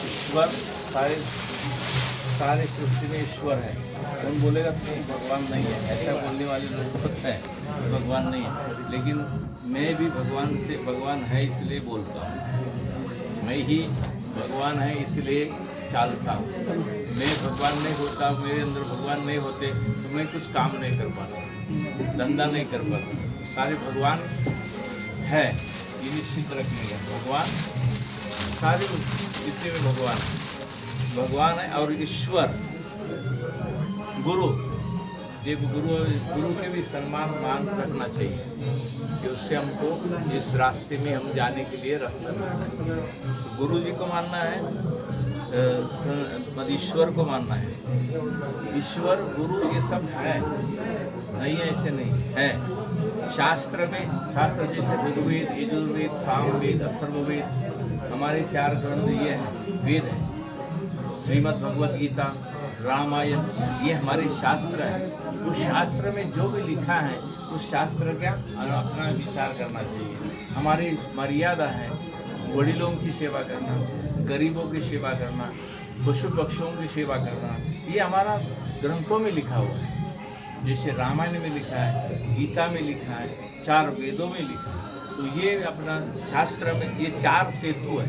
ईश्वर सारे सारे सृष्टि में ईश्वर है। कौन बोलेगा कि भगवान नहीं है? ऐसा बोलने वाले लोग बहुत हैं, भगवान नहीं है। लेकिन मैं भी भगवान से भगवान है इसलिए बोलता हूँ, मैं ही भगवान है इसलिए चालता हूँ। मैं भगवान नहीं होता, मेरे अंदर भगवान नहीं होते तो मैं कुछ काम नहीं कर पाता, धंधा नहीं कर पाता। सारे भगवान है ये निश्चित रखने का। भगवान सारे इसी में भगवान है। और ईश्वर गुरु, ये गुरु के भी मान रखना चाहिए कि उससे हमको इस रास्ते में हम जाने के लिए रास्ता मिलता है। तो गुरु जी को मानना है, ईश्वर को मानना है। ईश्वर गुरु ये सब है, नहीं ऐसे नहीं है। शास्त्र जैसे ऋग्वेद, यजुर्वेद, सामवेद, अथर्ववेद, हमारे 4 ग्रंथ ये हैं, वेद है। श्रीमद् भगवत गीता, रामायण, ये हमारे शास्त्र है। उस शास्त्र में जो भी लिखा है उस शास्त्र का अपना विचार करना चाहिए। हमारी मर्यादा है वडीलों की सेवा करना, गरीबों की सेवा करना, पशु पक्षियों की सेवा करना, ये हमारा ग्रंथों में लिखा हुआ है। जैसे रामायण में लिखा है, गीता में लिखा है, 4 वेदों में लिखा है। तो ये अपना शास्त्र में ये 4 सेतु है।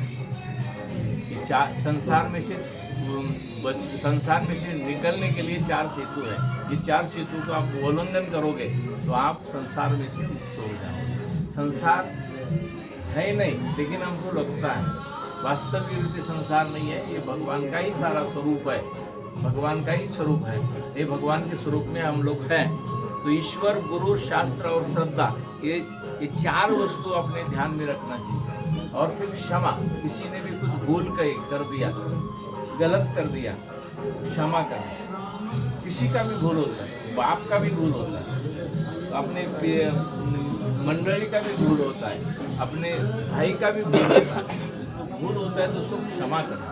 ये संसार में से निकलने के लिए 4 सेतु है। ये 4 सेतु को आप उल्लंघन करोगे तो आप संसार में से मुक्त हो जाओगे। संसार है नहीं, लेकिन हमको लगता है वास्तविक रूप में संसार नहीं है। ये भगवान का ही सारा स्वरूप है, भगवान का ही स्वरूप है। ये भगवान के स्वरूप में हम लोग हैं। तो ईश्वर, गुरु, शास्त्र और श्रद्धा, ये 4 वस्तु अपने ध्यान में रखना चाहिए। और फिर क्षमा, किसी ने भी कुछ भूल कर दिया, गलत कर दिया, क्षमा करना। किसी का भी भूल होता है, बाप का भी भूल होता है, अपने मंडली का भी भूल होता है, अपने भाई का भी भूल होता है। तो भूल होता है तो उसको क्षमा करना।